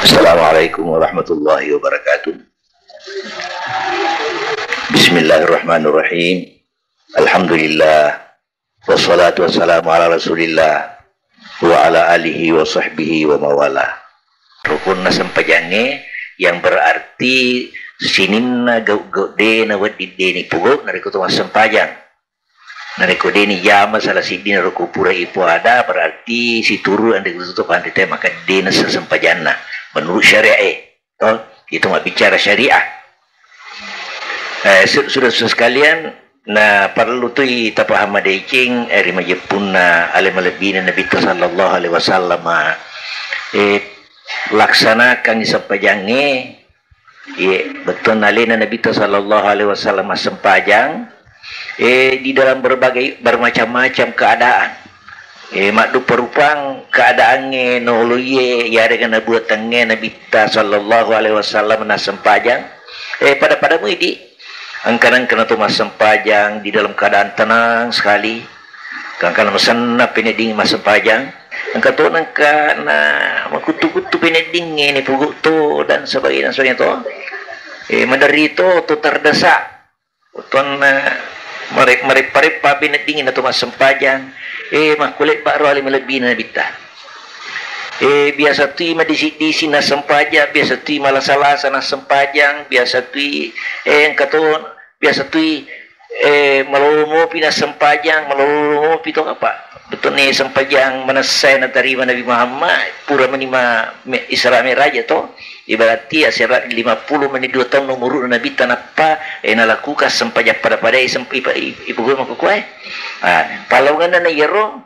Assalamualaikum warahmatullahi wabarakatuh. Bismillahirrahmanirrahim. Alhamdulillah. Wassalatu wassalamu ala rasulillah wa ala alihi wa sahbihi wa mawala. Rukun na sampajange yang berarti sininna gaude na wadide ni pugo nariko to sampajang. Nariko ni yama salah sidina ruku pura ipo ada berarti si turu ande tutup ande teh maka dena sasampajanna menurut syariah. Toh itu mah bicara syariah. Sudah sekalian, nah perlu tu kita paham adecing rima jepunna alim lebina Nabi sallallahu alaihi wasallam laksanakan sampajange betul nalina Nabi sallallahu alaihi wasallam sempajang di dalam bermacam-macam keadaan. Makdu perupang keadaannya noloye ya dengan buatannya Nabi sallallahu alaihi wasallam na sempajang pada muidi angkanan kena tu mas sempajang di dalam keadaan tenang sekali kan masanna peneding mas sempajang angka tu na makutu-kutu peneding ini pugu tu dan sebagainya tu madari tu terdesak tuan merek peneding itu mas sempajang makulit bakro alim lebih na bita biasa tu di sini sempaja biasa tu malah salah sana sempajang biasa tu katon biasa tu melumu pina sempajang melumu pito apa betul ni sempajang manasai na terima Nabi Muhammad pura menima Isra Mi'raj to ibarati asirat 50 menit 2 tahun nomor Nabi tanapa nalakukan sempajang pada ibu gua makukuai palongan na yero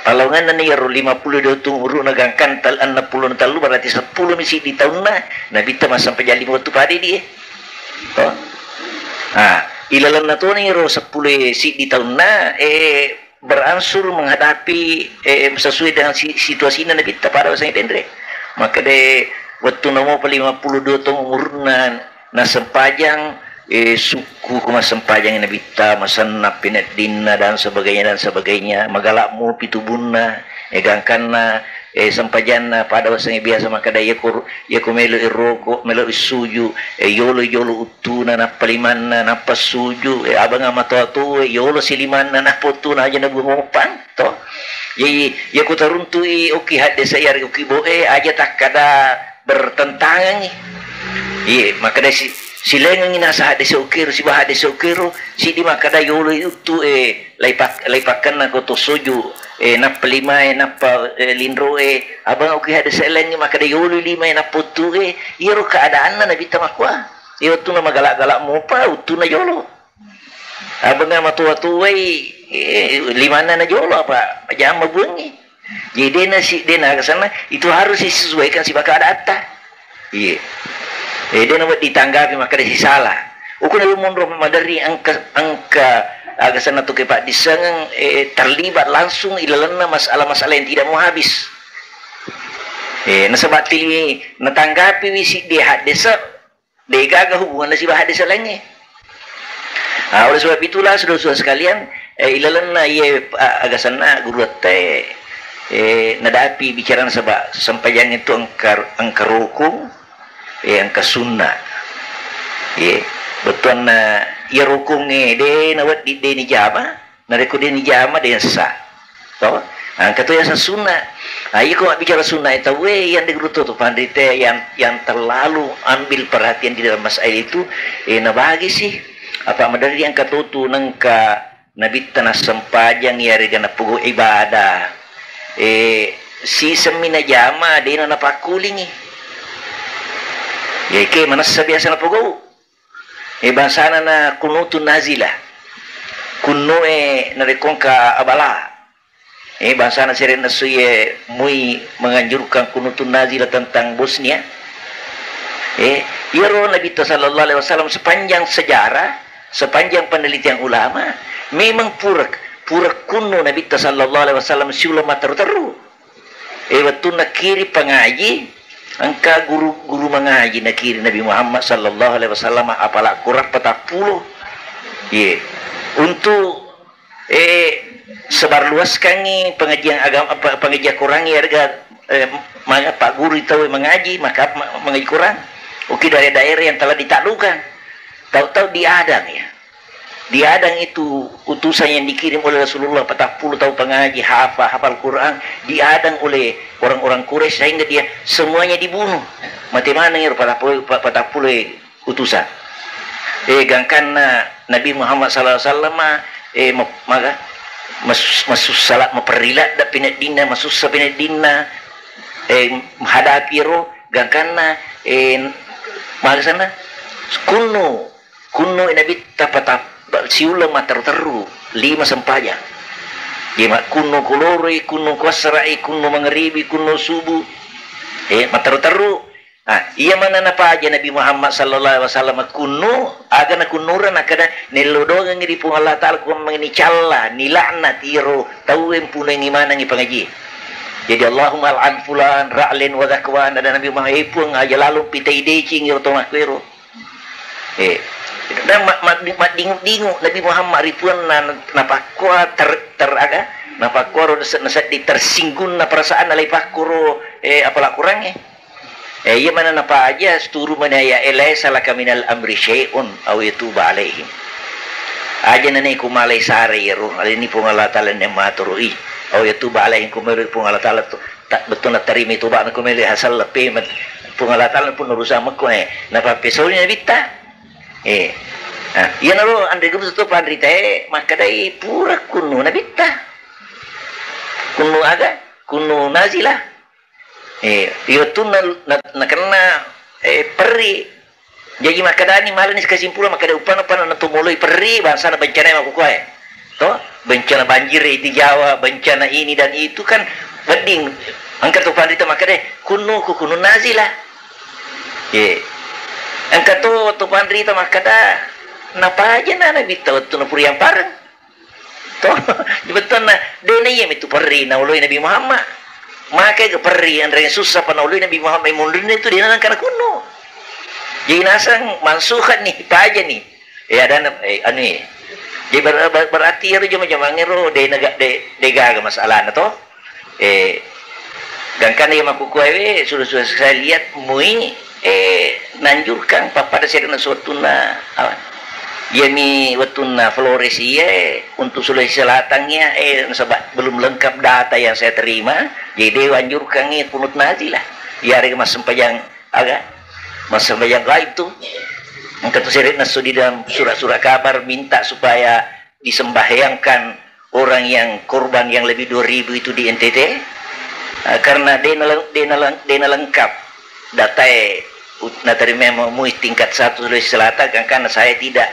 palongan na yero 52 tahun uru nagangkan tal 60 talu berarti 10 misi di tahun na Nabi ta sempajang 5 tu pada dia to ilalan na to ni ro 10 si di tahun na beransur menghadapi sesuai dengan situasi na Nabi ta para sang tendre maka de waktu namo 52 tahun umurna na sempajang suku mas sempajang Nabi ta masanna pinadinna dan sebagainya magalakmu pitubunna gangkanna sampajanna pada wasanya biasa maka daya ku melu iroko melu isuju yolo utuna na palimanna na pasuju abang amato tu yolo silimanna na potuna aja na bumopan to ya ku taruntu oki hadde sayar oki boe aja tak kada bertentangan maka daya silengang ina sa hadde sokiro si bahade sokiro si di maka daya yolo itu laipakan na ko to suju na pelima na pa lindro abang oki hada seleng maka de yulu lima na putu iro keadaan na nabita makwa iyo tu na magalak-galak mo pa utu na yolo abang na matuwa-tuwa lima na yolo apa jam mabungi jadi na si dena kesana itu harus disesuaikan si baka adata dia na ditanggapi maka de si salah ukun na lumondro madari angka agak sana tu kepak disengang terlibat langsung ilalana masalah-masalah yang tidak mau habis nasabak tili natanggapi wisi dia hadesa degaga hubungan nasi bah hadesa lainnya oleh sebab itulah saudara-saudara sekalian ilalana agak sana guru teh nadapi bicara nasabak sampaian itu angkar hukum angka sunnah betul na ia rukungnya de nawat di ni jama nareko de ni jama de sah to kata yang sunnah ayo kau bicara sunnah itu yang digruto tu pandite yang terlalu ambil perhatian di dalam masalah itu na bagi sih apa madari yang kata tu nangka nabi tanah sempajang ya regana pugu ibadah si semina jama de na pakulingi ya ke mana biasa na pugu bahasana na kunutun nazilah kunu narekonka abala bahasana serena suye mui menganjurkan kunutun nazilah tentang Bosnia iro Nabi sallallahu alaihi wasallam sepanjang sejarah sepanjang penelitian ulama memang pura kuno Nabi sallallahu alaihi wasallam si ulama teru waktu nak kiri pengaji angka guru mengaji nakiri Nabi Muhammad sallallahu alaihi wasallam apalah kurang 40 untuk sebarluaskan pengajian agama pengajian Quran harga Pak guru itu mengaji, maka mengaji Quran. Oke, dari daerah yang telah ditaklukkan. Tahu-tahu diadang ya. Diadang itu utusan yang dikirim oleh Rasulullah 40 tahun pengaji, hafal Quran, diadang oleh orang-orang Quraisy sehingga dia semuanya dibunuh. Mati mana ya 40 utusan. Gangkan Nabi Muhammad sallallahu alaihi wasallam maka masuk salat memperilat da pinat dina masuk sa pinat dina menghadapi ro gangkan maka sana kuno Nabi tapatap siulang matar-taru 5 sempajang. Dia kuno kolore, kuno kuasrai, kuno mangribi, kuno subuh. Matar-taru. Iya mana napa aja Nabi Muhammad sallallahu alaihi wasallam kuno agana kunuran akada nelodongan di pung Allah taala ku mangini calla ni laknat iro tawem puneng imana ngi pangaji. Jadi Allahumma al'an fulan ra'lin wa zakwan ada Nabi Muhammad pun aja lalu pitai decing iro to makwero. Dan dingu Nabi Muhammad ripuan napakwa teraga napakwa nasat tersinggung na perasaan alai pakuro apalah kurangnya iya mana napa aja seturu mana ya elaysa laka minal amri syai'un aw yatuba alaihim aja nani ku malai sari ro ini pun Allah taala ne maturui aw yatuba alaihim ku meri pun Allah taala tak betul na terima itu ba ku meri hasal lepe pun Allah taala pun urusan mako napa pesolnya bita iya naro andai gusto to pandri teh maka dai pura kuno nabita kuno aga kuno nazilah iyo tu na karena perri jadi maka dani malan kesimpulan maka da upana na tumuloi perri bangsa na bencana mako koe to bencana banjir di Jawa bencana ini dan itu kan beding angkat to pandri teh maka dai kuno nazilah angkat to pandri teh maka da napa aja na bita tu na puri yang parang to betul na dene yem itu perri na uloi Nabi Muhammad maka ke perri andre susah pa na uloi Nabi Muhammad mundur itu dia nang kana kuno jadi nasang mansuhan nih pa aja nih ada anu jadi berarti ro jama-jama ngero de gaga masalah na to gangkan yang aku kuwe sudah saya lihat mui nanjurkan papada serena suatu na Yami watuna Flores iya untuk Sulawesi Selatannya belum lengkap data yang saya terima jadi wanjurkan punut nazi lah biar mas sempajang agak mas sempajang gaib tuh angkat seret nasu di dalam surat-surat kabar minta supaya disembahyangkan orang yang korban yang lebih 2000 itu di NTT karena dena lengkap data terima mui tingkat 1 Sulawesi Selatan karena saya tidak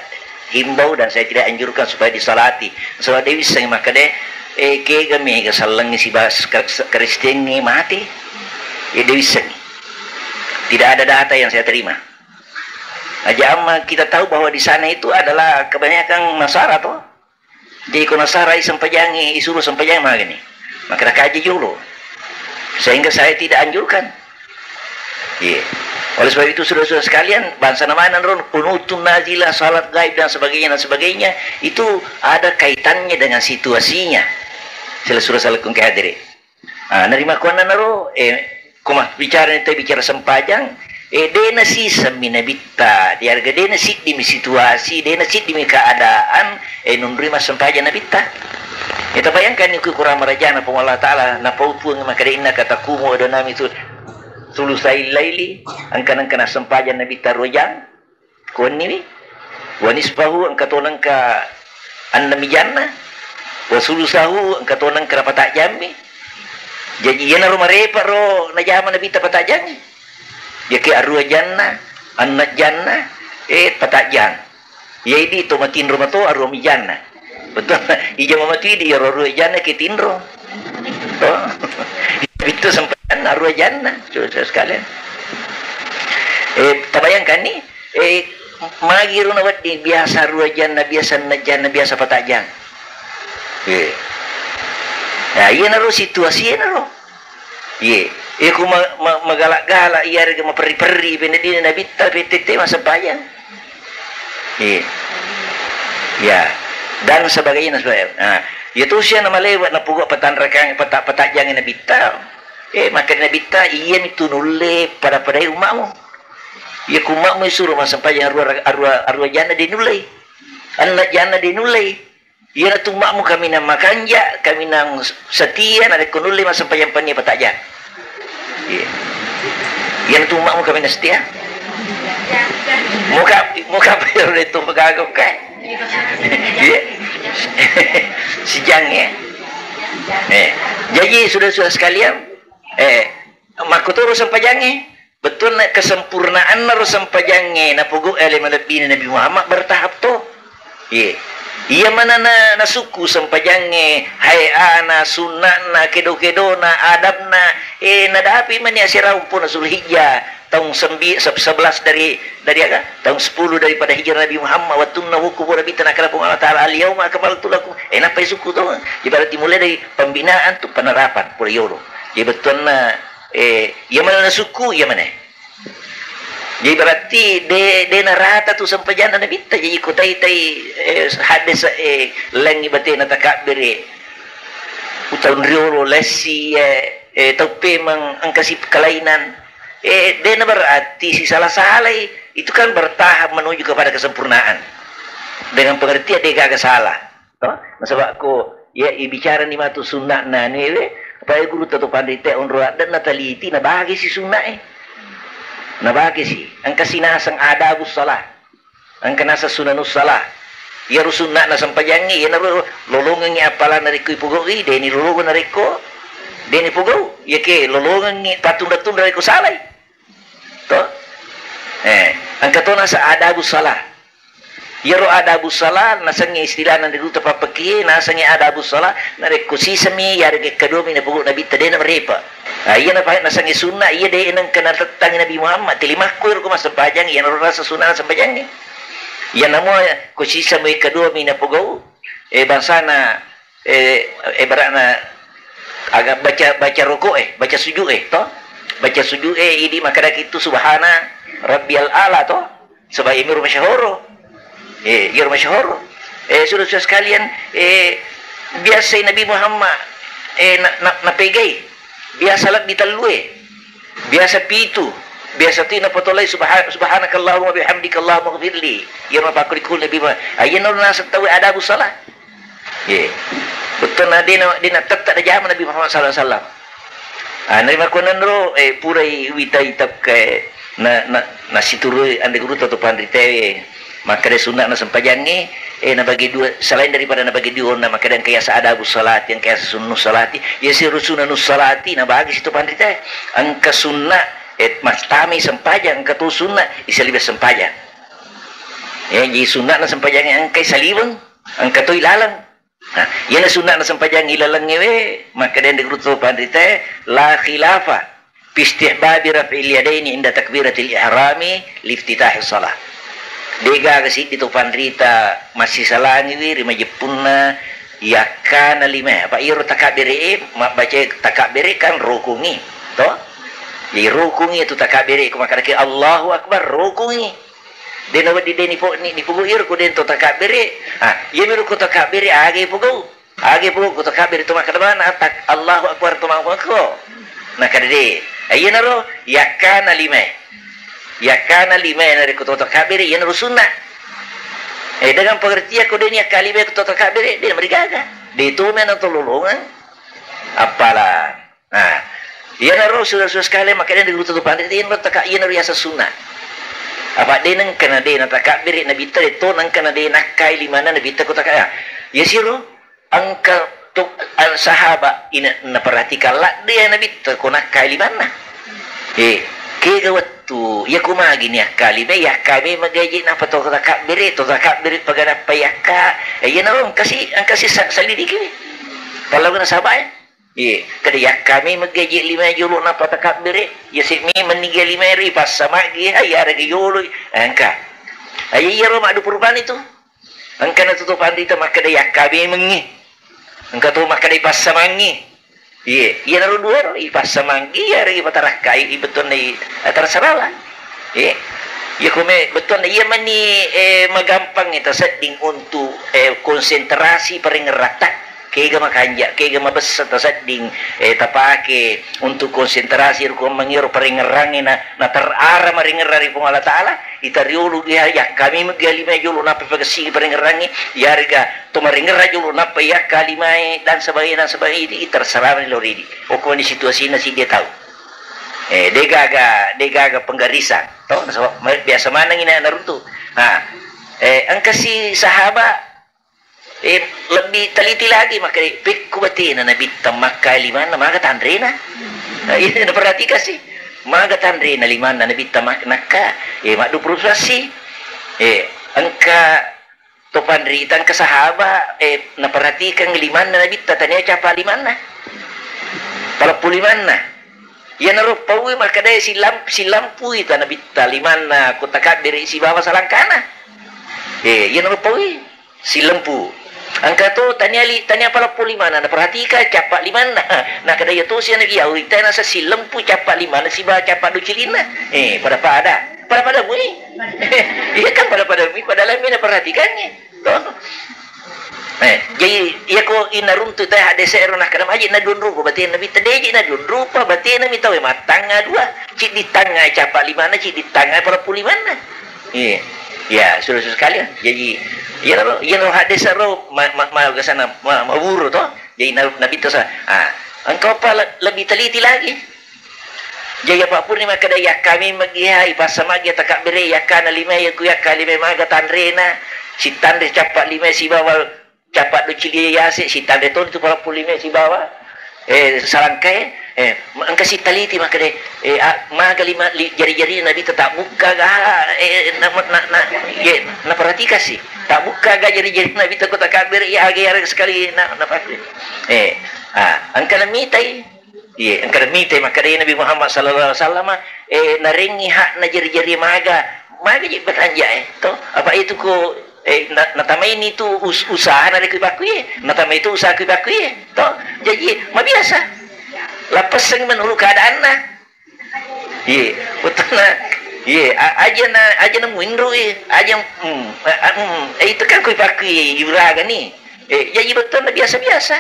himbau dan saya tidak anjurkan supaya disalati sebab dewi sang maka deh ke kami kesalang si bas Kristen ni mati dewi sang tidak ada data yang saya terima aja ama kita tahu bahwa di sana itu adalah kebanyakan Nasara toh jadi kalau Nasara sempajang isuruh sempajang mah gini maka kaji dulu sehingga saya tidak anjurkan oleh sebab itu saudara-saudara sekalian bangsa namanan ron kunutun nazilah salat gaib dan sebagainya itu ada kaitannya dengan situasinya saudara-saudara kehadirin nerima kuana naro kumah bicara sempajang dena si semina bitta di harga dena si di situasi dena si di keadaan nunrima sempajang nabita kita bayangkan itu kurang merajana Allah taala na paupung maka inna katakumu adonam itu sulusai laili angkan sempajan Nabi tarojang kon ni wanisbahu angkatonang ka annami janna wa sulusahu angkatonang ka patak jammi jadi yana ro marepa ro najama Nabi ta patak jangi ya ke arwa janna annat janna patak jang yaidi to matin ro mato arwa mi janna betul ija mamati di ro janna ke tinro to itu sampai arwah jannah saudara sekalian tabayangkan nih magiru nawat di biasa arwah jannah biasa patajang nah iya naro situasi naro ku magalak-galak iya rega maperi-peri penedina nabi tapi tete masa bayang dan sebagainya nah itu siya na malewat na pugo patanrakang patajang na bitaw maka Nabi ta iya itu nulle pada umatmu. Ya kumakmu suruh sampai yang arwah jana dinulai. Anak jana dinulai. Ya tu makmu kami nang makanja, kami nang setia ada kunulai sampai yang pania pataja. Ya. Ya tu makmu kami nang setia. Muka bayar itu pegagok kan. Ya. Sejang ya. Jadi sudah sekalian makuto urusan pajangnya betul nak kesempurnaan urusan pajangnya na pugu elemen lebih Nabi Muhammad bertahap tu iya mana na suku sempajangnya hai ana sunnah na kedo na adab na na dapi mania sirau pun Zulhijjah tahun 11 dari apa tahun 10 daripada hijrah Nabi Muhammad wa tunna hukum Nabi tanakala Allah taala al yauma akmaltu lakum napa suku tu ibarat mulai dari pembinaan tu penerapan pura ya betul na ya mana suku ya mana jadi berarti de narata tu sampai jana Nabi ta jadi kutai hadis langi bate na takabir utaun riolo lesi tope mang angkasi kelainan de na berarti si salah itu kan bertahap menuju kepada kesempurnaan dengan pengertian dia gak salah toh sebab ko ya bicara ni matu sunnah na ni supaya guru tu pandai unro dan nataliti na bagi si sunnah na bagi si ang kasinasang adabus salah ang kanasa sunanus salah ya rusunna na sampajangi ya na lolongan ni apalan na riko ipugaw deni lolongan na riko deni pugaw ya ke lolongan ni patunda-tunda riko salay to ang katona sa adabus salah yaro adabus salah nasangi istilah na dito papaki nasangi adabus salah na rekusi sami yari ke kadumi na pugo nabi tade na merepa iya na pahit nasangi sunnah iya de nang kanatatang Nabi Muhammad tilimah ko ko masapajang iya na rasa sunnah sapajang ni iya namo kusi sami kadumi na pugo bangsa na barak na agak baca ruku baca sujud to baca sujud ini maka itu subhana rabbiyal ala to sebab imir masyhur ya masyhur sudah sekalian biasa Nabi Muhammad na pegay biasa lat ditalue biasa pitu biasa tu na potolay subhanakallahumma bihamdika allahumma ighfirli ya mapakul Nabi Muhammad ayen na sa tawi adabus salah betul na dina tatta da jaman Nabi Muhammad sallallahu alaihi wasallam Nabi makunan ro purai wita itap ke na situru ande guru tu pandite maka dia sunat na sampajangi na bagi dua selain daripada na bagi dua na maka dan kaya sa adabus salati yang kaya sa sunnus salati ya si rusunanus salati na bagi situ pandita ang kasunna mastami sampajang katu sunna isalibas sampajang jadi sunat na sampajangi ang kay salibang ang katu ilalang yan na sunat na sampajang ilalang ngewe maka dan diguruto pandita la khilafa fi istihbabi raf'il yadaini inda takbiratil ihrami liftitahis salah dega kasi dito pandrita masih salangi rima jepunna yakana lima apa iro takabiri baca takabiri kan rukungi to di rukungi itu takabiri ko makadaki Allahu akbar rukungi dena wadi deni po ni pugu iro ko den to takabiri yemi ko takabiri age pugu ko takabiri to makadana tak Allahu akbar to mangko nakade ayena ro yakana lima yakana lima yang dari kutu takabir yang rusunna dengan pengertian ko dia kalime kutu takabir dia merigaga itu menan tololongan apalah ia naruh sudah sekali makanya di kutu pandit dia naruh yasa sunnah apa dia nang kena dia takabir nabi itu nang kena dia nakai limana nabi kutu takabir ya siru angka tuk al sahaba ina perhatikan lah dia nabi ko nakai limana kega waktu ya kumagi ni akali be ya kami magaji na pato takabir pagana payaka ya naron kasi ang kasi salidiki kalau na sabay kada ya kami magaji 5 julo na patakabir ya si mi meninggal 5 ri pas sama gi ya ragi julo angka ay ya ro madu perubahan itu angka na tutupan dito makada ya kami mengi angka tu makada pas sama ngi iya naruh dua ipas samanggi ya ragi patarakai betul ni terserahlah ya kome betul iya mani magampang itu setting untuk konsentrasi paling rata kega makanja kega mabessa tasadding tapake untuk konsentrasi ko mangiro paringerangi na terara maringerari pung Allah taala itariulu ya kami magali majulu na pagasi paringerangi yarga to maringerra julu na ya kalimai dan sebagainya itu terserah ni loridi o ko ni situasi na si dia tahu degaga penggarisan toh biasa mana ngina naruntu ang kasi sahabat lebih teliti lagi maka pikku batina nabi tamakka limana maga tandrena ini perhatikan sih maga tandrena limana nabi tamak nakka madu prusasi angka topan ritan ke sahaba na perhatikan limana nabi tatanya capa limana kalau pulimana ya narupawi maka daya si lampu itu nabi talimana kutakat diri si bawa salangkana ya narupawi si lampu angka tu tanya pala puli mana na perhatikan capak limana na kada ya tu siya nagiyawi tayo nasa silampu capak limana si ba capak ducilina pada mui iya kan pada mui pada lain na perhatikannya toh jadi iya ko inaruntu tayo hade sa ero na kada maji na dunrupa batin na bitadeji na dunrupa batin na mitaw matanga dua cik di tanga capak limana cik di tanga pala puli mana ya sudah sekali jadi ya no hadis ro mau ke sana maburu toh jadi nabi to sa engkau pa lebih teliti lagi jadi apapun ni maka daya kami magiha ipasama dia takak bere ya kana lima ya ku ya kalime maga tandrena si tandre capak lima si bawa capak do cili ya si tandre to itu para pulime si bawa salangkai angka si taliti maka de maga lima jari-jari nabi tetap buka na perhatikan sih tak buka jari-jari nabi takut kabir ya agar sekali na pakri angka namitai angka namitai maka de Nabi Muhammad sallallahu alaihi wasallam naringi hak na jari-jari maga je beranja to apa itu ko natamay itu usaha na kuibakuye natamay itu usaha kuibakuye to jadi mabiasa lapas sang menulu keadaan na betul na aja na muinro aja itu kan kuibakuye yuraga ni jadi betul na biasa-biasa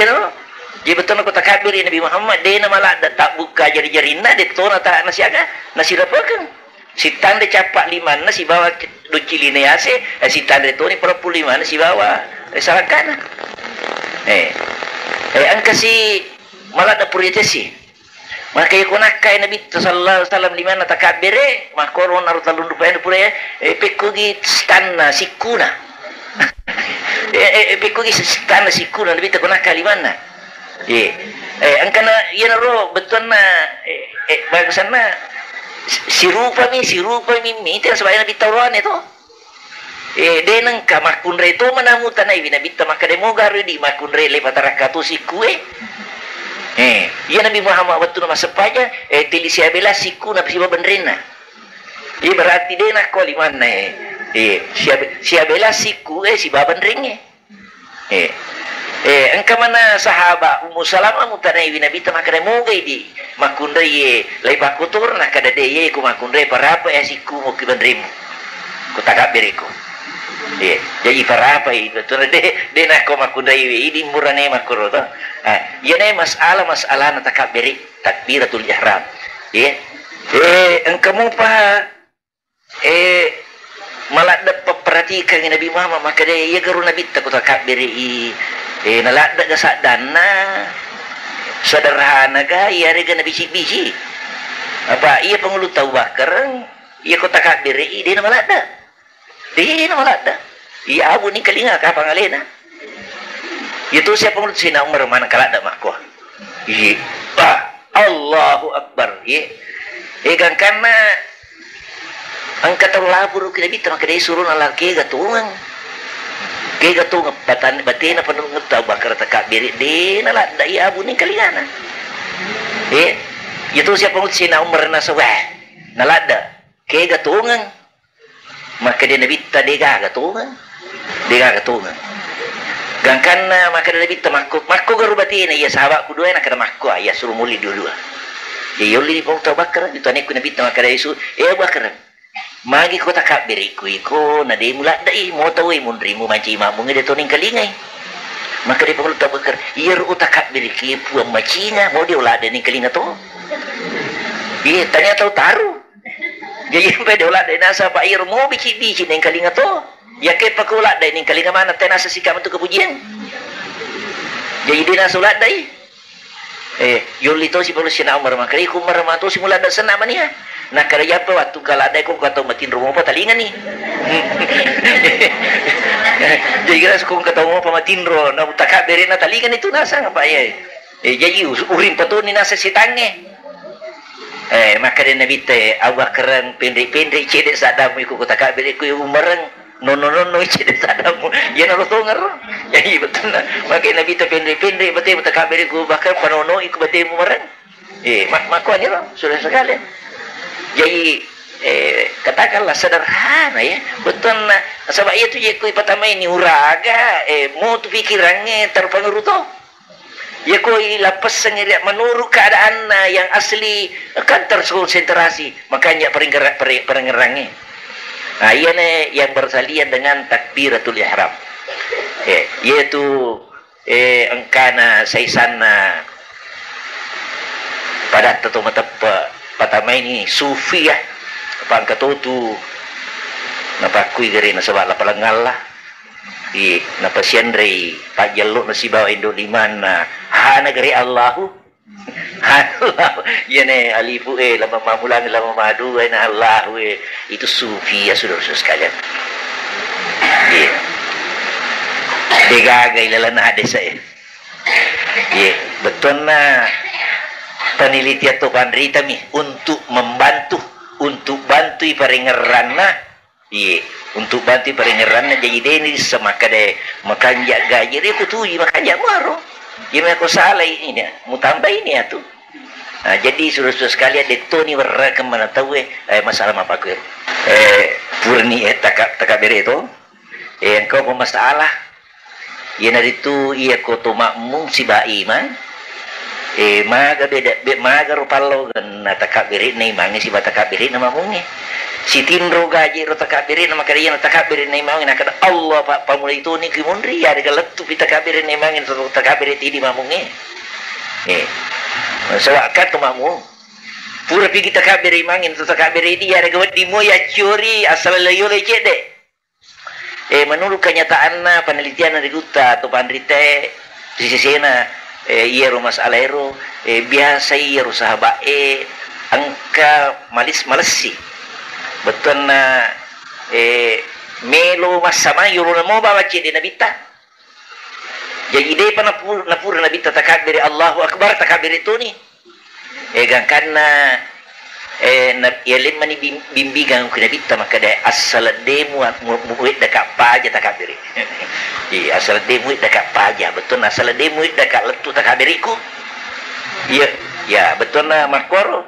no jadi betul na kota kabir Nabi Muhammad dia na malah tak buka jari-jari na dia to na tak nasiaga nasirapakan si tanda capak lima na si bawa ducili na yase si tanda to ni para pulima na si bawa salangkana angka si malah ada puriatasi maka ikonakai Nabi sallallahu alaihi wasallam lima na takabere makoro narutalundu pa eno pura pekugi stanna sikuna pekugi stanna sikuna Nabi takonakai lima na angka na yan ro betul na bagusan na sirupa mi miter sabaya Nabi tawran ito denang ka makunre to manamutan na Nabi tamakademo garu di makunre le patarakatu sikue iya Nabi Muhammad waktu nama sepaja tili siya bela siku na siya benrena berarti dia nak ko limana siya bela siku si baban ringe engka mana sahaba Ummu Salamah mutanay Nabi tamakare mogay di makundre lay bakutur na kada de ko makundre para pa siku mo kibanrim ko takabere ko jadi para apa itu tu de nak ko makundre ini murane makuro to yan masalah na takabiri takbiratul ihram engkau mo pa malada perhatikan Nabi Muhammad maka dia garu Nabi takut takbiri nalada ka sa dana sederhana ka yari ka Nabi bisi apa iya pengulut tahu bakar iya ko takbiri dia na malada iya abu ni kalinga ka pangalena itu siapa menurut Sina Umar mana kalak dak makwa Allahu Akbar kan karena angkat labur kita bita maka dia suruh nalarki gatungan batin apa nung tahu bakar takbir de nalat da iya abu ni kalingana itu siapa menurut Sina Umar nasawa nalat da ke gatungan maka dia nabita dega gatungan gangkan maka dia bita makku garubati na iya sahabat ku dua nak kada makku ya suruh muli dua yoli ni pong bakar itu ane ku nabita maka dia isu bakar magi ko takbir iko na de mula dai mo tawi mundri mo manci mamu ngede toning kalingay Maka dia perlu tak berkar. Ia utak beri kipu macina mau dia ulah ada ni kelinga tu. Iya tanya tahu taruh. Jadi sampai dia ulah ada nasa pak ir mau bici ni kelinga tu. Ya ke pak ulah ada ni kelinga mana tenasa sikap untuk kepujian. Jadi dia nasa ulah dai. Yuli to si perlu sina umar makari ku umar ma to si mula da sana mani ha. Nah karya apa waktu kala ada ko kata matin rumah apa talingan ni. Jadi kira kung kata mo pa matin ro na utaka bere na talingan itu nasa ngapa ya. Jadi urim pato ni nasa sitange. Maka dia nabi te awak kerang pendek-pendek cedek sadamu iku utaka bere ku umarang. No cedek sadamu. Ya no tongar. Jadi betul na. Maka nabi te pendek-pendek betul utaka bere ku bakar panono iku betul umarang. Makanya lah sudah sekali. Jadi katakanlah sederhana ya betul na sebab itu je kui pertama ini uraga mau tu pikirannya terpengaruh tu ya kui lapas sendiri menurut keadaan yang asli kan terkonsentrasi makanya perengerangnya ia ni yang bersalian dengan takbiratul ihram yaitu engkana saisana pada tetu mata pertama ini sufi ya pangkat tu napakui gari na sabala palangal lah di napasiandre pajallo na si bawa indo liman na hana gari Allahu Allah yene alifu lama mamulang lama madu na Allahu itu sufi ya saudara sekalian degagay lala na hadis betul na penelitian tu pandrita mi untuk membantu paringeran na untuk bantu paringeran na jadi deni semakade makanya gaji dia kutuji makanya maro ya aku salah ini mau tambah ini atu jadi suruh-suruh sekalian detoni warra kemana tahu masalah apa aku purni taka bere itu engkau pemasalah ya dari itu ia koto makmum si bai man maga beda maga rupalo kan takabiri ni mangi si batakabiri nama mungi si tinro gaji ro takabiri nama kariya takabiri ni mangi nak Allah pak pamula itu ni kimundri ya de letu pita kabiri ni mangi takabiri ti di mamungi sawakat mamu pura pi kita kabiri mangi takabiri dia de gawat di moya curi asal layo le cede menurut kenyataan penelitian dari Guta atau pandrite di sisena iya rumah alero biasa iya sahabat angka malesi betul na melo masama yuro na mo bawa cede nabita jadi dia napur nabita takbir Allahu akbar takbir itu ni gangkana yalim mani bimbingan ku nabita maka dia asal demu muid dekat paja takbir asal demuit dekat pajak betul asal demuit dekat letu takabiriku ya betul na makoro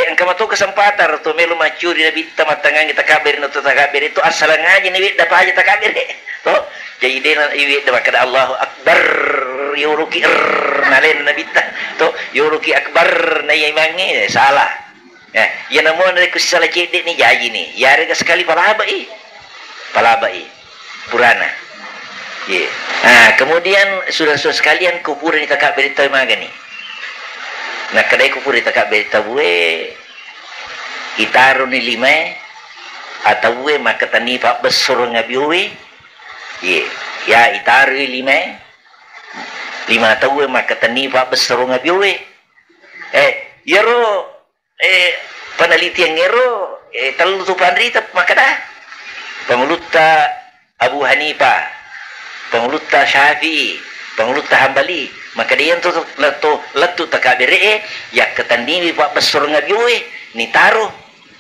engkau matu kesempatan tu melu macuri nabi tamatangan kita kabir nutu takabir itu asal ngaji ni dak pajak takabir to jadi dia iwi dak kada Allahu akbar yuruki nalen nabi to yuruki akbar na imangi salah ya namo dari kusala cedek ni jaji ni ya rega sekali palabai Purana. Kemudian sudah-sudah sekalian kupur ni kakak berita maga ni. Nah kadai kupur ni kakak berita bue itaru ni lima atau bue maka tani pak besur ngabiwe. Ya itaru lima atau bue maka tani pak besur ngabiwe. Yero penelitian ngero terlalu tu pandrita maka dah penguluta Abu Hanifah, penguluta Syafi'i, penguluta Hambali, maka dia tu letu takabire ya ketandimi pak besar ngabiwe ni taruh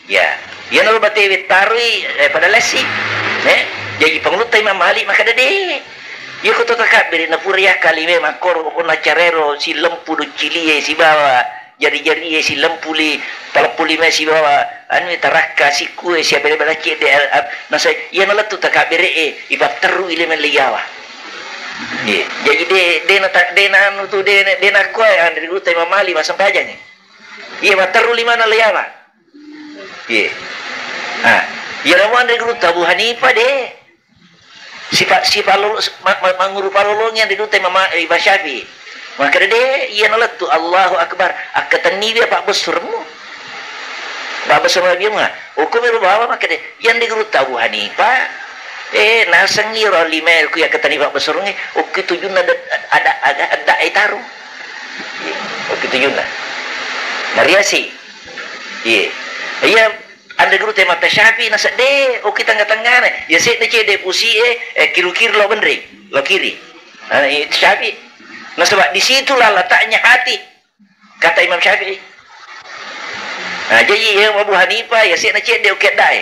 ya nak bati tarui pada lesi jadi penguluta Imam Malik maka dede ya ko takabire na puriya kalime makor ko na charero si lempu do cili si bawa jari-jari si lempuli palapuli si bawa anu tarakka si kue si bela-bela cede nasa ia naletu takabire ibab teru ile meliawa jadi de anu tu de nak kue andri gutai mamali masam aja ni ia teru lima na liawa ia namu andri gutai Abu Hanifah de si palolo manguru palolongnya di dutai mama Imam Syafi'i. Maka dia ia nolak tu Allahu Akbar akatan ni dia pak besarmu. Pak besar dia mah. Hukum itu bawa maka dia yang diguru tahu Hanifah. Nasangi lima ku ya katani pak besar ni. Oke tujuan ada itaru. Oke tujuan. Variasi. Iya anda guru tema Syafi'i nasa de oke tengah-tengah ya set de pusi kiri-kiri lo bener lo kiri. Itu Syafi'i. Nah sebab disitulah letaknya hati kata Imam Syafi'i. Nah jadi ya Abu Hanifah ya saya nak cek dia okey dah.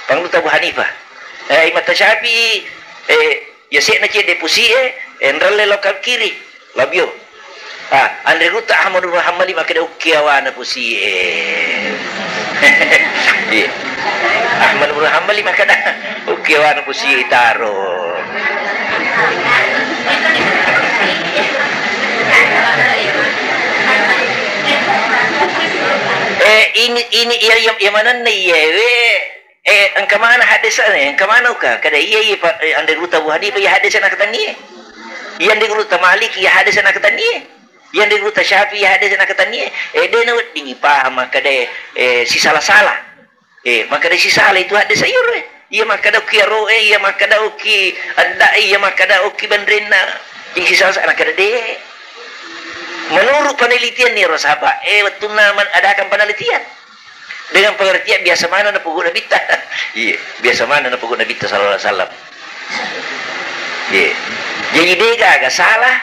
Panglut Abu Hanifah. Imam Syafi'i ya saya nak cek dia pusi endrale lokal kiri labio. Andre ruta Ahmad bin Hanbali maka dia okey awana pusi. Ahmad bin Hanbali maka dah okey awana pusi taro. Ini yang mana nih ya engkau mana hadisnya engkau mana kah kada iya anda ruta Abu Hanifah ya hadisnya nak tani yang di ruta Malik ya hadisnya nak tani yang di ruta Syafi'i ya hadisnya nak tani dia nak ini paham maka dia si salah maka dia si salah itu hadis sayur iya maka dah kiro iya maka dah oki ada iya maka dah oki bandrina yang si salah anak dia. Menurut penelitian ni sahabat, betul nama adakan penelitian dengan pengertian biasa mana nak pukul Nabi ta, biasa mana nak pukul Nabi ta sallallahu alaihi wasallam. Jadi dia agak salah,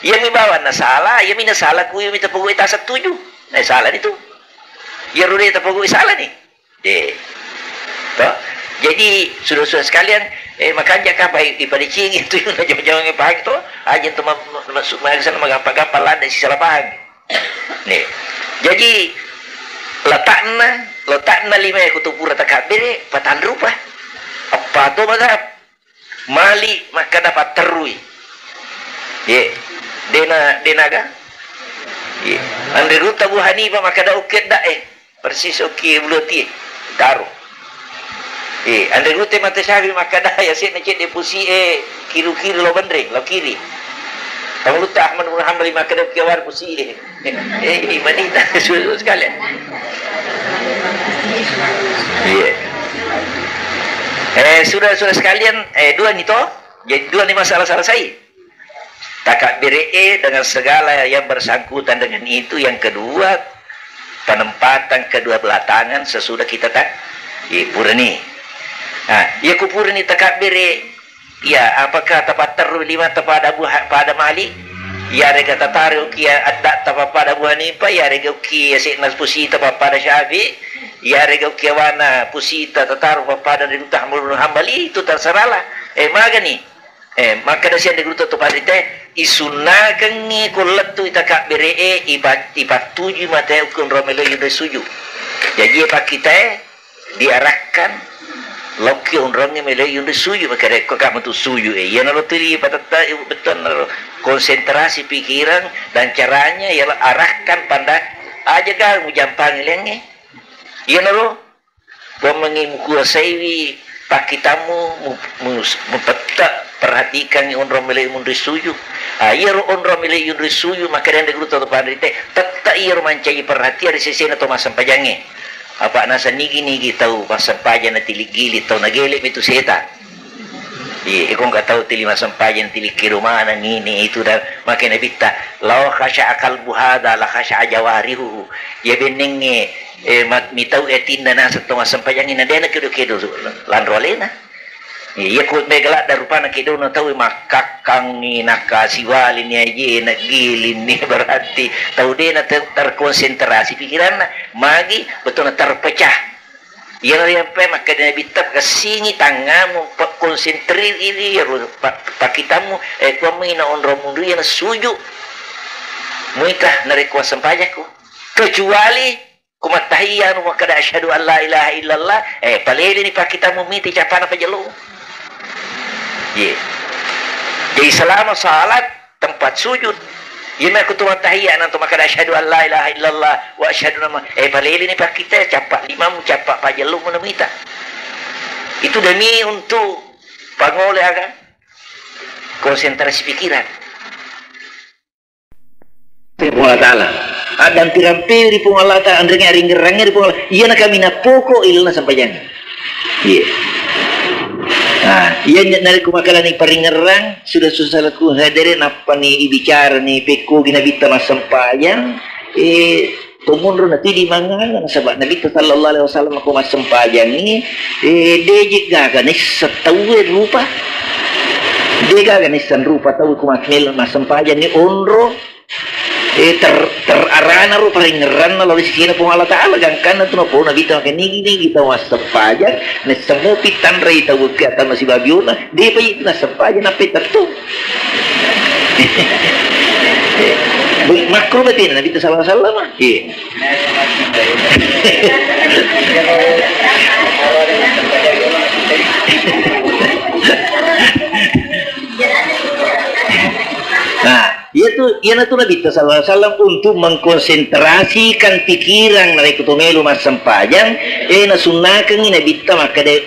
yang membawa na salah, yang mina salah ku yang minta pukul ita setuju, salah itu, yang rude ita pukul salah ni, toh. Jadi sudah sekalian makanya kah baik daripada cing itu yang jauh-jauh yang paham itu aja tu masuk sana mengapa-ngapa lah dari salah paham. Nih. Jadi letakna lima kutubur takabir patan rupa. Apa tu mazhab? Mali maka dapat terui. Denaga. Ande ruta Abu Hanifah maka dah okey dah persis okey beloti. Taruh. Anda rute mata Syafi'i maka dah ya saya nak cek dia pusi kiri-kiri lo bener lo kiri. Kalau luta Ahmad bin Hanbali maka dah kiawar pusi mana dah sudah sekali. Sudah sekalian dua ni toh. Jadi dua ni masalah selesai. Takbir dengan segala yang bersangkutan dengan itu. Yang kedua penempatan kedua belah tangan sesudah kita tak purni. Ya kupur ni takbir ya apakah tepat teru lima tepat pada Malik ya rega tataru kia ada tepat pada Abu Hanifah ya rega kia siknas pusi tepat pada Syafi'i ya rega kia wana pusi tataru pada Ridha Ahmad bin Hanbali itu terserahlah magani maka dah siang digruto tu pada teh isunakan ni kulat tu takbir ibat tuju mata ukun romelo yuda suju jadi pak kita diarahkan Loki orang ni mele yung suyu maka reko kamu tu suyu ya nalo tiri patata betul nalo konsentrasi pikiran dan caranya ialah arahkan pada aja kan mujampang lenge ya nalo menguasai pakitamu mempeta perhatikan yung orang mele yung suyu ya orang mele yung suyu maka dia guru tu pada teh tetap ia mancai perhatian di sisi atau masa pajange apa nasa nigi tahu pasal pajan na tiligili tahu nagelim itu seta kung tahu tili masampajan tiliki rumah ini itu dan makin nabita law khasha akal buhada la khasha jawarihu ya benenge mitau etinna nasa to masampajan ina dena kedo lan rolena iya kut megala darupana kedo na tahu makakang ni nakasiwali ni aje nagilin ni berarti tahu dia na terkonsentrasi pikiran na magi betul na terpecah yang pe maka dia bitab kasingi tangamu konsentrir ini ya pakitamu kau mengina onro mundu yang suju muikah narikwa sampajaku kecuali kumatahiyan wa kada asyhadu an la ilaha illallah paleli ni pakitamu miti capana pajelu. Jadi selama salat tempat sujud ia nak kutu tahiyat nanti maka asyhadu an la ilaha illallah wa asyhadu nama paleli ni pak kita capak limam capak pajalu menamita itu demi untuk pangoleh agak konsentrasi pikiran. Allah Ta'ala dan tirampi di pung Allah Ta'ala andrenya ring-ringnya di pung Allah iya na kami na pokok ilna sampai jangan iya iya nari kumakalan ni paringerang sudah susah laku hadirin apa ni ibicara ni peko ginabita mas sampayang tumunro na ti di mangan sabab Nabi sallallahu alaihi wasallam ako mas sampayang ni dejik gaga ni setawe rupa dega ganis san rupa tahu kumakmil mas sampayang ni onro terarana ro paling ngeran na lalu sikina pung Allah Ta'ala gangkan tu no po na bita makin nigi kita was sepaja na semua pitan rai tahu kata masih babiuna dia bayi na sepaja na pitan tu makro betul na bita salah mah Ia tu Nabi sallallahu alaihi wasallam untuk mengkonsentrasikan pikiran na ikutumelo mas sampayang nasunnakan ni Nabi maka de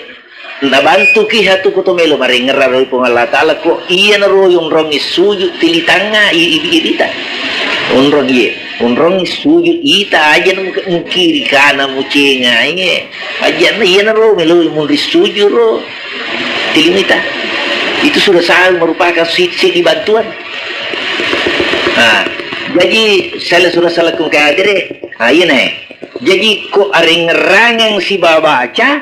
nabantu ki hatu kutumelo maringerar pung Allah Ta'ala ko iya na royong rong isujud tilitanga ibita unrong isujud ita aja mukiri kana mucenga aja na iya na ro melo mun isujud ro tilimita itu sudah sangat merupakan sisi bantuan. Jadi sudah salah kung kahadire iya na jadi ko aring-rangang si babaca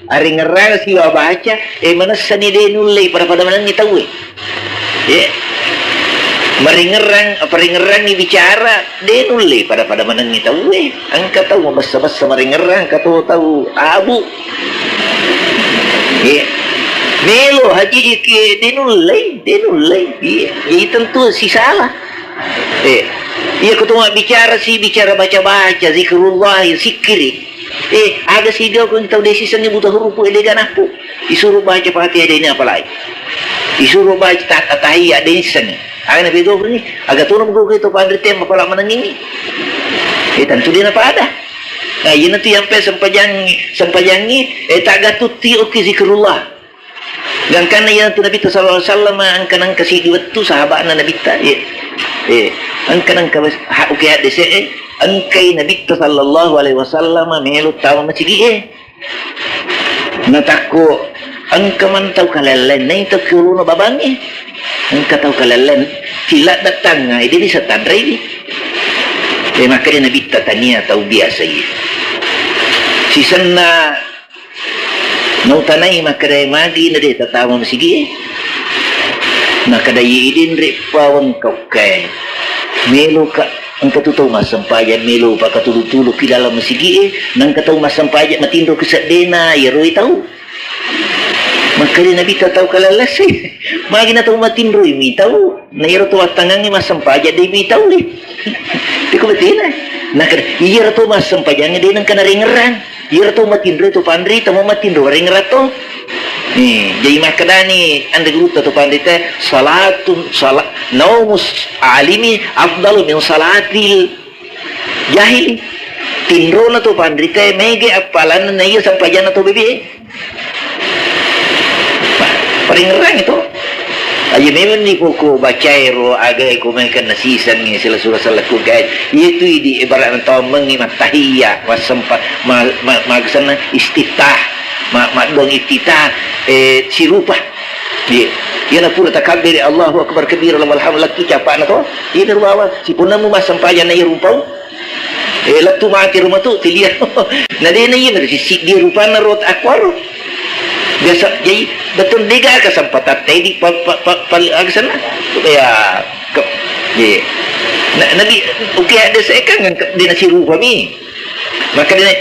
aring-rangang si babaca manasan ni denulay para padamanan ni tahu maringerang ni bicara denulay para padamanan ni tahu angka tahu mabasa-basa maringerang tahu abu melo haji ke denulay iya tentu si salah iya ketemu bicara baca zikrullah zikri ada si dia kau tahu desisan ni butuh huruf elegan aku disuruh baca Fatihah ini apa lagi disuruh baca tahiyat desisan agak nabi go ni agak turun go itu pandai tem apa lama nangini tentu dia apa ada iya nanti sampai sempajangi tak gatuti oke zikrullah dan karena yang tu Nabi sallallahu alaihi wasallam angkan kasih diwatu sahabat Nabi ta angkan oke hadis angkai Nabi sallallahu alaihi wasallam melu tahu macigi natako angka mantau kalalen nai to kuruno babangi angka tahu kalalen silat datang ini bisa tandrai maka dia Nabi tania tahu biasa sisana nautanay makaday magi na di tatawa masigi nakadayi idin ripawan kaukay melo ka ang katutaw masampayan melo pa katulog-tulog kilala masigi nang kataw masampayan matindro kisadena yaroy tao makali nabi tataw kalalas magi na tao matindro imitaw na yaro to at tangang masampayan di imitaw di ko batin yaro to masampayan di nang kanaringaran iya to matindro to pandri tamo matindro ring rato jadi makadani anda guru to pandri te salat naumus alimi afdalu min salatil jahili tindro na to pandri te mege apalan na iya sampayan na to bebe paringerang itu aja memang ni koko bacairo agak ko makan nasisan ni sila surah salaku guide itu di ibarat mentomeng ni matahiyah wasampa magsana istiftah dong iftitah sirupa dia na pura takbir Allahu akbar kabir alhamdulillah tu capa na to ini ruawa si punamu masampayan na irumpau latu mati rumah tu tilia na dia na yun si dia rupa na rot akwaro biasa jadi betul dega kesempatan tadi sana supaya nabi oke ada sekarang dia nasi rupa ni maka dia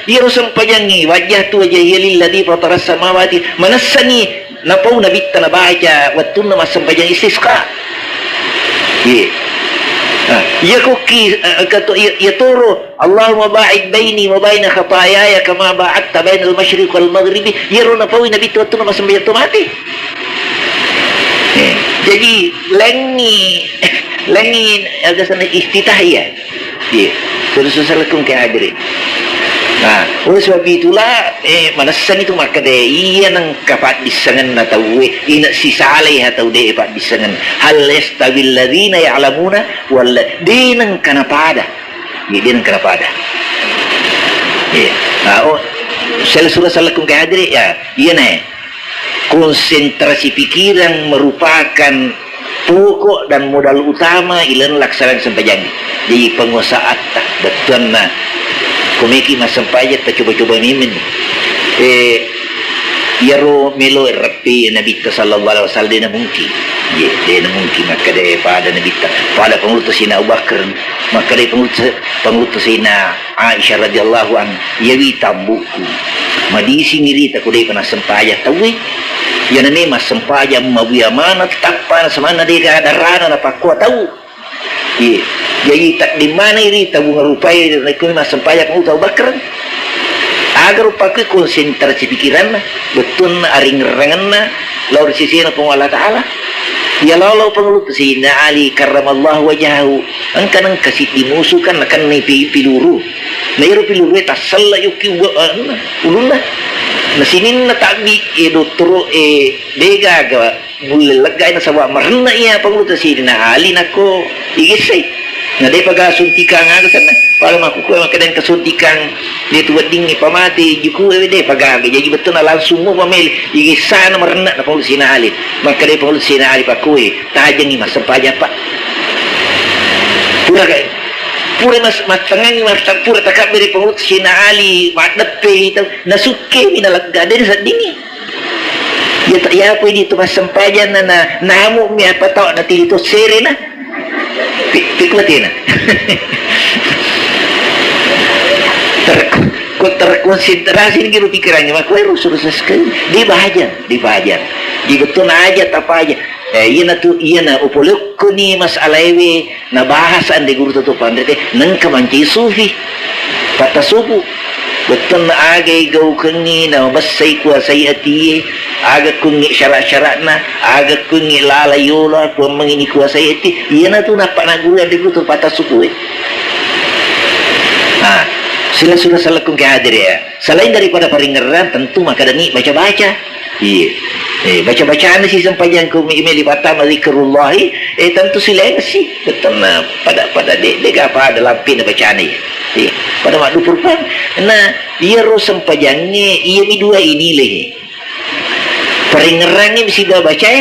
iro sempanjangi wajah tu wajah lilladzi fatara samawati manasani napau nabi tanah baca waktu nama sempanjang istisqa ya koki kata ya toro Allahumma ba'id baini wa baina khataayaya kama ba'adta bainal masyriq wal maghribi ya rona pawi nabi tu nama sembayang tu mati jadi lengi agak sana iftitah ya sudah salakum ke hadirin Oleh sebab itulah manasan itu maka de iya nang kapat disangan na tawe ina si saleh atau de pat disangan hal yastabil ladina ya'lamuna wal dinang kanapada dinang kanapada Rasulullah sallallahu alaihi ya iya nih konsentrasi pikiran merupakan pokok dan modal utama ilan laksanaan sempajang di pengusahaan betul na komiki mas sempajat tak coba-coba mimin yaro melo rapi Nabi sallallahu alaihi wasallam dia mungkin dia mungkin maka dia pada Nabi pada pengutus Sina Abu Bakar maka dia pengutus Sina Aisyah radhiyallahu anha yawi tambuku madisi ngiri tak kudai pernah sempajat tahu ya nani mas sempajat mabuya mana tapan semana dia ada rana apa kuat tahu jadi tak di mana ini tahu ngarupai dan ikut mas sempajat mau tahu bakar agar pakai konsentrasi pikiran betul aring rengan laur sisi na Allah Taala ya lalau pengelut Sayyidina Ali karramallahu wajahu angkan kasih dimusuhkan akan ni piluru na iru piluru ta salla yuki ulunna na sinin na tabi doktor dega ga mulai lega na sawa marna iya pengelut Sayyidina Ali nako igisay na de pagasuntikan nga sana para makukuha makadang kasuntikan dito wading ipamati juku de pagaga jadi betul na langsung mo pamil igisa na marna na pengelut Sayyidina Ali makadang pengelut Sayyidina Ali pakuwi tajang ni mas sempaja pak pura mas tangan mas pura takap dari pengelut Sayyidina Ali madepe itu nasuke minalagga dari saat dini ya apa ini tu mas sempaja na namu mi apa tau na tito serena pikulatina terkonsentrasi ni kira pikirannya maka rusuh sekali di bahagian di betul aja apa aja iya na upolok ko ni masalah ewe na bahasan de guru tu pandete nang kamanci sufi kata subuh betul na agay gaw kengi na masay kuasay ati aga kungi syarat-syarat na aga kungi lalayola kung mangini kuasay ati iya na tu napak na guru de guru tu patah subuh sila sudah salah kung kehadir ya selain daripada paringeran tentu maka dani baca-baca baca-bacaan si sampaian kung email patah mazikrullahi tentu sila sih betul na pada dega apa dalam pin bacaan ni pada mak dupurpan nah iya ro sampaiannya iya mi dua ini leh paringeran ni mesti baca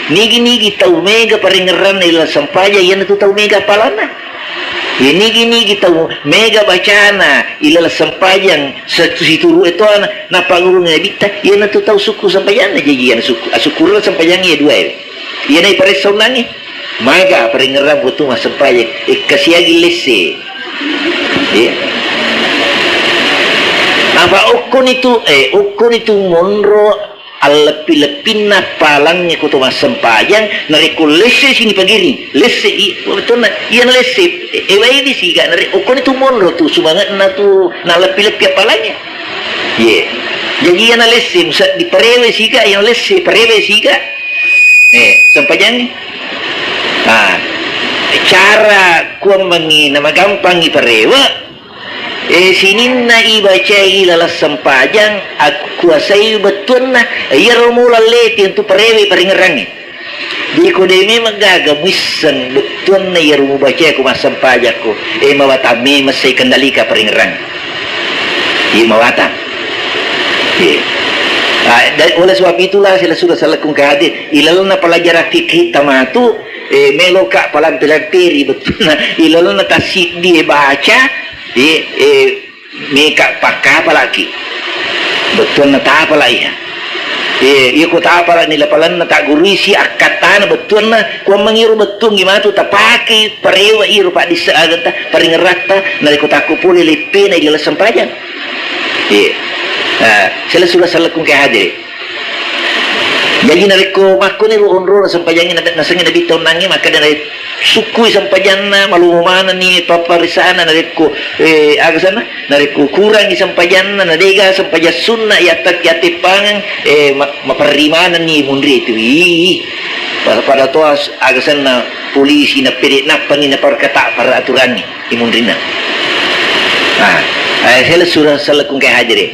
nigi tahu mega paringeran ila sampaya iya na tu tahu mega palana ini kita mega bacana ilal sempayang situru itu na pangurung bita ia na tu tahu suku sempayang aja iya suku sempayang ia dua ia na ipare saunangi mega peringeran butuh mas sempayang kasiagi lese apa ukun itu monro lepi-lepin na palangnya kutu mas sempayang nariku lese sini pagiring lese betul na iya na lese ini sih gak nari ukun itu monro tu subangat na tu na lepi-lepi palangnya jadi iya na lese musa di parewe sih gak yang lese parewe sih gak sempayang cara kuang mangi nama gampang iparewa sinin na ibaca ilalas sempajang aku kuasai betul na iya romula leti untuk parewe paringerangi di kodemi magaga wisan betul na iya rumu baca aku mas sempajako mawatami masay kendalika paringerang mawata oleh sebab itulah sila sudah salah kung kahadir ilal na pelajaran fikih tamatu meloka palang pelagteri betul na ilal na tasik dia baca meka pakka palagi betul na apa lah ya ko apa nila palan na tagurisi akatan betul na kung mangiru betul gimana tu tapaki parewa iru pak disagata paringerata na ko takupuli lipi na ilala sampajan sila sudah salah kung kahade jadi nariko mako ni ruon-ruon sampajangin na sangin na bitaw nangi maka na suku sampajan na malumana ni paparisana nariko agasana nariko kurang ni sampajan na dega sampajan sunna yatak yatipangan maparimana ni mundri itu pada toas agasan na polisi na pirit na panin na perkata para aturan ni imundrina Hela surah salakung kay hadire.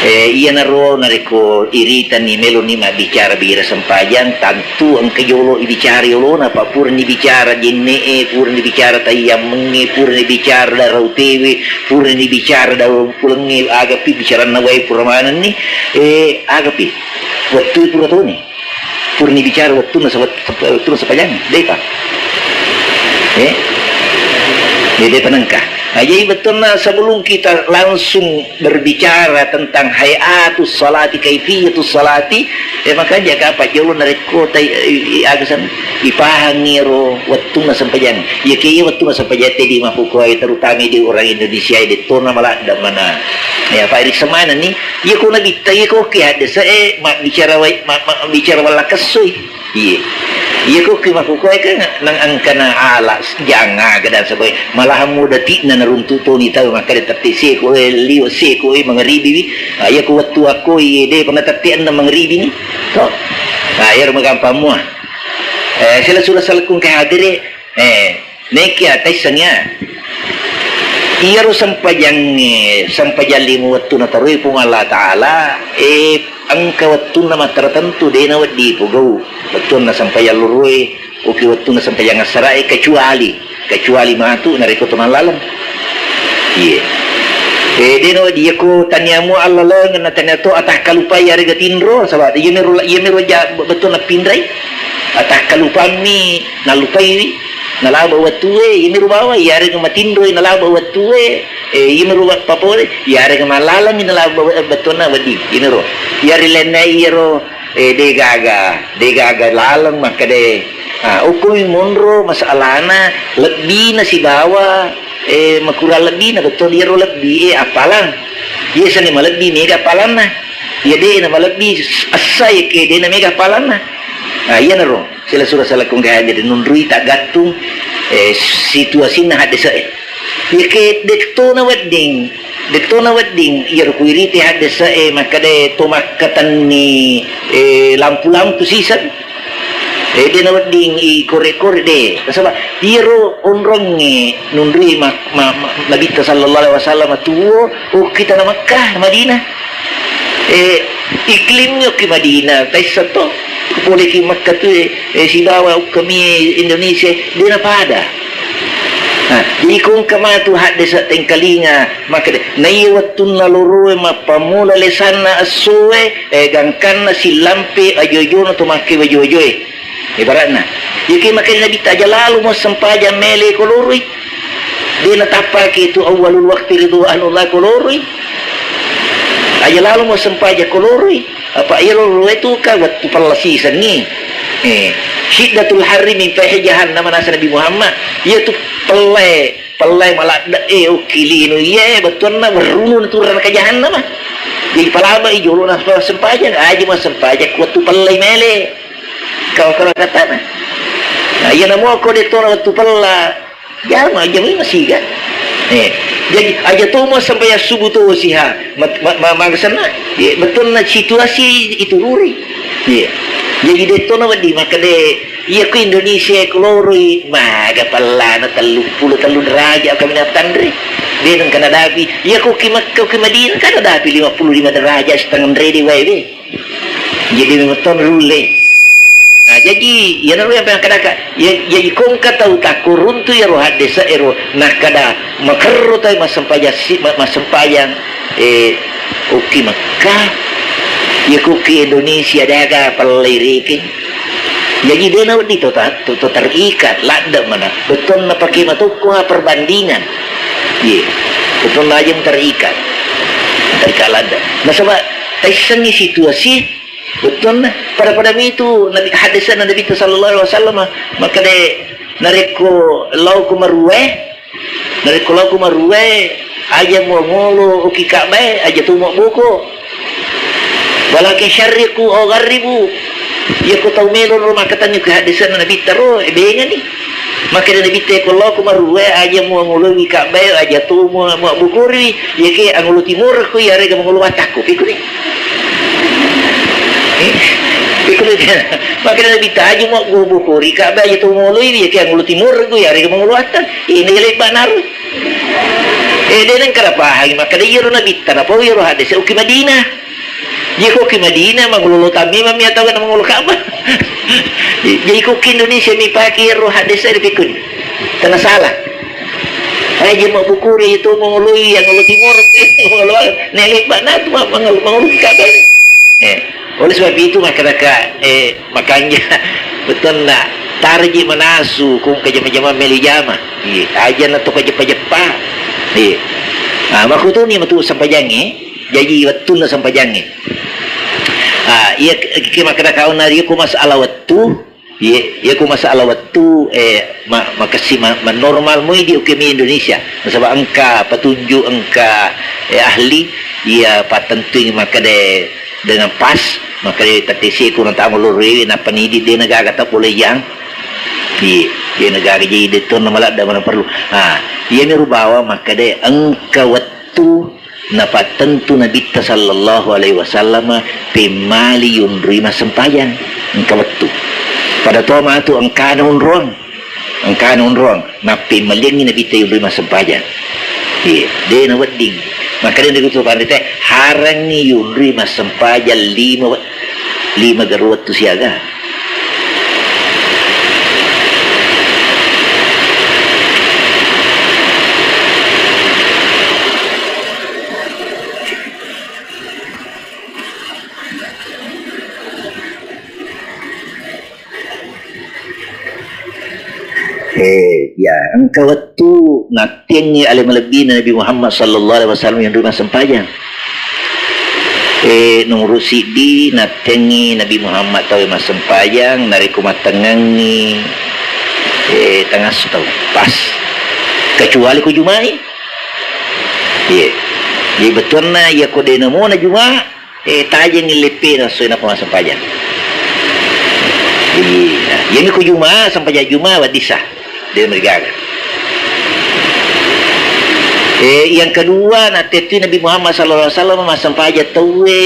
Iya naro nariko iritan ni melo ni bicara bira sampayan tantu ang kayolo ibicara yolo na pa pura ni bicara jinne pura ni bicara tayam mengi pura ni bicara darau tewe pura ni bicara darau pulengi agapi bicara nawai puramanan ni agapi waktu pura to ni pura ni bicara waktu na sampayan deka Dede penengkah. Jadi betul na sebelum kita langsung berbicara tentang hayatus salati kaifiyatus salati, maka jaga apa jauh dari kota agasan ipahangi ro waktu na sampayan. Ya kaya waktu na sampayan di mapukoi terutama di orang Indonesia di tona malah dan mana. Ya Pak Erik semana ni, ya ko nabita ya ko kaya ada bicara wala kasoy. Iya ko kimakukoi kan nang angkana alas janga gadan sabay malah muda ti na naruntuto ni tayo makade tatisi ko liyo si ko mangaribi iya ko watu ako de panatatian na mangaribi ni to ayer magampa mo sila sula salakung kay hadire neki atay sanya iya ro sampayang limu watu na taroy pung Allah Ta'ala ang kawatun na mataratanto de na wadi po gaw watun na sampayang luroy o kiwatun na sampayang asaray kecuali matu nariko tunalan iya de na wadi ako tanyamu Allah lang na tanyato atah kalupay ari gatinro sabat iya mero betul na pindray atah kalupang ni nalupay nalaba watue yimi rubawa yare ga matindro nalaba watue yimi rubat papore yare ga malala mi nalaba batona wadi inero yare lena iro de gaga lalang makade ukuy monro masalana lebih na si bawa makura lebih na betul iro lebih apalang yesa ni malebih mega apalan na yade na malebih asay ke de na mega apalan na iya naro sila surah salakung kaya jadi nunrui tak gatung situasi na hadisa ya ke dekto na wedding ya rukuiri te hadisa makade tomakatan ni lampu sisan de na wedding i kore de kasaba iro onrong nunrui nabita sallallahu alaihi wasallam tuwo kita na Makkah Madinah iklimnya ke Madinah taisa to boleh ki Makkah tu si bawa kami Indonesia dia na pada jadi kung kama tu hadis tengkalinga maka nai watun naluru mapamula lesana asue gangkan si lampe ajojo to make wajojoe ibaratna yiki makin nabi taja lalu mo sampaja mele kolorui dia na tapaki itu awalul waqti ridwanullah kolorui aja lalu mo sampaja kolorui apa ilo itu ka waktu palasisan ni syiddatul harri min fahi jahannam nasa Nabi Muhammad yaitu pelai malak ukili no betul na berunun turun ke jahannam jadi palaba ijolo na sampaja aja mo sampaja waktu pelai mele kau kata na iya namo ko dito waktu pella jama aja masih kan jadi aja tu mau sampai subuh tu siha maksana betul na situasi itu ruri jadi deto na wadi maka de iya ko Indonesia koloroi maga pala na 30 derajat kami na tandri de nang kanadapi iya ko ki Madinah kanadapi 55 derajat setengah ready wae jadi betul rule jadi ya naru yang kadaka ya ikong kata utakurun tu ya roh desa ero nak kada makarro tay masampayang uki Makkah ya kuki Indonesia daga palirikin jadi dia naru di to terikat lada mana betul na pakai matuku perbandingan betul na aja terikat lada nah sebab taisan ni situasi betul na pada itu Nabi hadisan Nabi sallallahu alaihi wasallam maka de nariko lau kumarwe aja mau ngolo uki kabe aja tu mau buku walakin syarriku o gharribu ya ko taw melo rumah katanya ke hadisan Nabi taro bengan ni maka de Nabi te ko lau kumarwe aja mau ngolo uki kabe aja tu mau bukuri ya ke angulu timur ku ya rega ngolo wataku pikuri Ikulo dia. Makanya nabi taji mo gubukuri ka ba ito mulo ini kaya ngulo timur ko yari ka manguluatan. Ini lay banar. Dia nang karapahan makanya yero nabi tara po yero hadis uki Madinah. Dia ko ki Madinah mangululo tami mami ataw ka mangulo ka ba. Dia ko ki Indonesia mi paki yero hadis ay pikun. Tanah salah. Ay dia mau bukuri itu manguluy yang ngulo timur mangulo nelik banar mangulo ka ba. Oleh sebab itu makanya betul nak tarji manasu kung kajama-jama melijama aja na to kajapa-japa makuto ni matu sampajangi jadi betul na sampajangi iya kimakadakaon na iya ko masalah waktu iya ko masalah waktu makasi normal mo di ukimi Indonesia sebab angka petunjuk angka ahli iya patentuing makade dengan pas maka dia tatisi ko nang tamo lori na panidi dia nagagata pulay yang dia nagaga jadi dito na malad da man perlu iya ni rubawa maka dia angka waktu na patentu Nabi sallallahu alaihi wasallam pemali yundri masampayan angka waktu pada to ma tu angka non rong na pemaling Nabi yundri masampayan dia na wedding maka dia dikutukan dia harang ni yundri masampayan lima garuat tu siaga ya engkau waktu natingnya alim lebih Nabi Muhammad sallallahu alaihi wasallam yang rumah sempayang nomor sidi natengi Nabi Muhammad tahu mas sempayang nari kumatangangi tengah setau pas kecuali ku jumai jadi betul na ya ko de namo na juma tajeng lepe na so na mas sempayang jadi ku juma sampai juma wadisa dia mergaga yang kedua nanti Nabi Muhammad sallallahu alaihi wasallam sampai aja tawe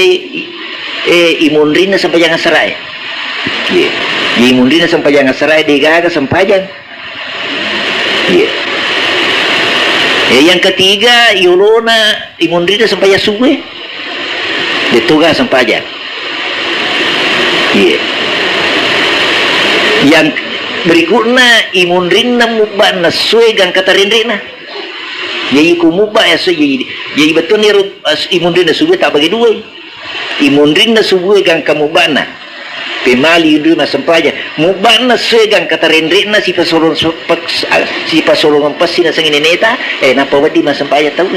imunrina sampai jangan serai imunrina sampai jangan serai digaga sampai jangan yang ketiga yulona imunrina sampai ya suwe dituga sampai aja yang berikutnya imunrina mubana suwe gang katarindrina jadi kumuba ya so jadi betul ni imunrina subuh tak bagi dua imunrina subuh gang kamubana pemali yundrina sempaja mubana suwe gang katarindrina si pasolong pasti na sangin neta napa wadi masampaja tahu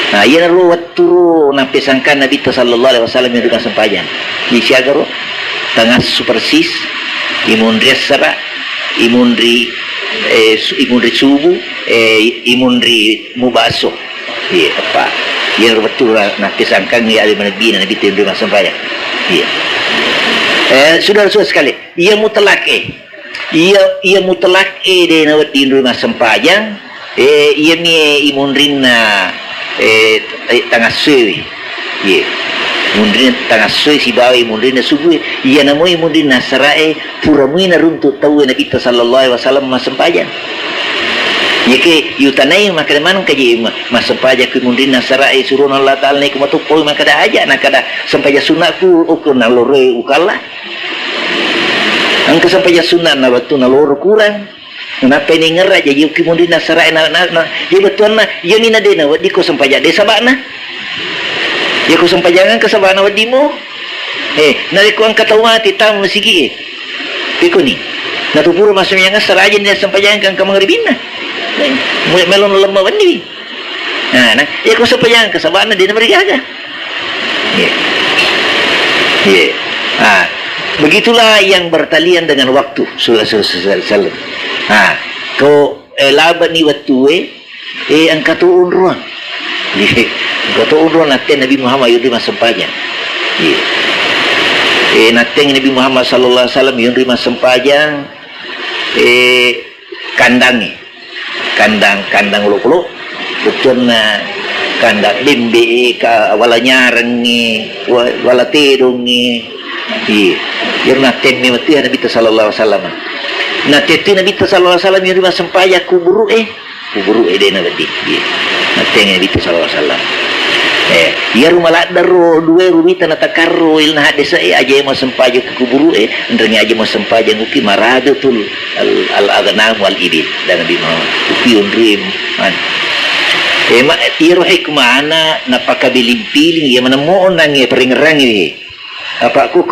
nah iya naru waturu napi sangkan Nabi sallallahu alaihi wasallam yundrina sempaja ni siagaro tengah supersis imundri sara imundri subuh imundri mubaso apa yang betul nak disangkan ni alim Nabi tindu masampaya saudara-saudara sekali ia mutlak ia mutlak de na tindu masampaya ia ni imundrina tangah sewi mundrin tangah soy si bawi mundrin subuh iya namo mundrin nasarae puramui na runtu tahu Nabi sallallahu alaihi wasallam masampajan yake yutanai maka man kaji masampaja ku mundrin nasarae surun Allah taala ni kumatu poi maka da aja nakada sampaja sunatku ukur na lore ukalla angka sampaja sunat na waktu na lore kurang kenapa ini ngera jadi ku mundrin nasarae na jadi betul na yoni na dena wadi ko sampaja desa bakna ya ko sampajangan ka sabana wadimo nari ko ang katawati tam masigi piko ni natupuro masuk yang sarajan dia sampajangan kang kamangribina melon lemah wandi nah ya ko sampajangan ka sabana di namarigaga begitulah yang bertalian dengan waktu sallallahu ko laban ni waktu ang katuon ruang kata urun naten Nabi Muhammad yudri masampanya naten Nabi Muhammad sallallahu alaihi wasallam yudri masampanya kandang ulo-ulo betul na kandang bimbi ka wala nyarang ni wala tirong ni Yang naten mi mati Nabi sallallahu alaihi wasallam. Naten Nabi sallallahu alaihi wasallam yang sempaya kuburu dia nabi. Naten Nabi sallallahu alaihi wasallam. Ya rumah daro dua rumita na takarro ilna hadisa aja mo sempaya kuburu ndrengi aja mo sempaya nguki maradatul al aghnam wal ibil dan Nabi Muhammad uki undrim man ma tiro hikmana napakabiling-piling ya manamo nang peringerangi apa ko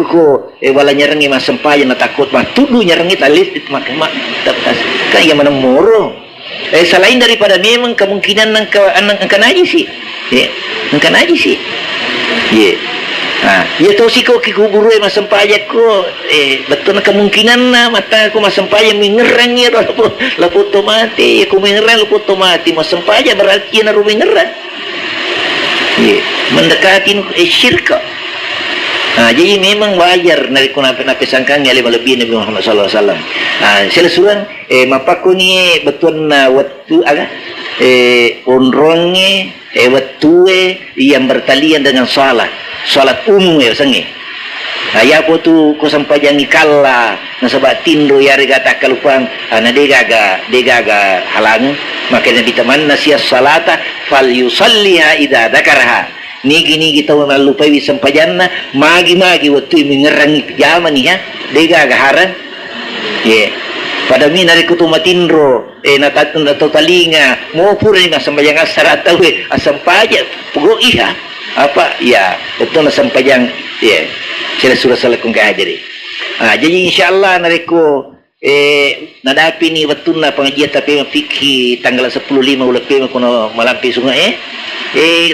wala nyerengi mas sempaya na takut mah tudu nyerengi talis it makma taptas kaya manamoro selain daripada memang kemungkinan nang najis sih nang najis sih ya tahu sih kau kikuburu mas sempaya ko betul kemungkinan na mata ko mas sempaya mengerang ya lapo tomati ko mengerang lapo tomati mas sempaya berarti na rumengerang mendekati syirka. Jadi memang wajar dari kuna-kuna sangkang ya lebih Nabi Muhammad sallallahu alaihi wasallam. Sila suran mapako ni betul na waktu aga onronge waktu yang bertalian dengan salat umum ya sangi. Ya po tu ko sampajan ikalla na sabat tindo yari gata kalupang na degaga halang maka Nabi taman nasiya salata fal yusalliha idza dzakaraha. Nigi tahu malupai sampajanna magi waktu mengerang zaman ya dega gaharan pada mi nari kutu matindro natatun talinga mo pura ni sampajang asarata asampaja pugo iha apa ya betul sampajang sila surah salah kung kahadiri jadi insyaallah nariko nadapi ni betul na pengajian tapi fikih tanggal 15 ulah pe kuno malampi sungai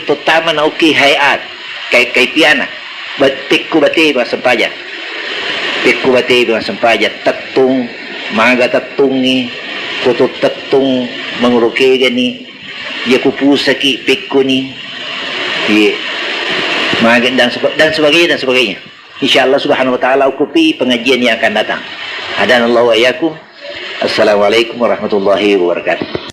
terutama na hayat kay piana pikku bate ba sampaja tatung maga tatung ni koto tatung manguruke gani ya kupusa ki pikku ni maga dan sebagainya insyaallah subhanahu wa taala ukupi pengajian yang akan datang hadanallahu wa iyyakum. Assalamualaikum warahmatullahi wabarakatuh.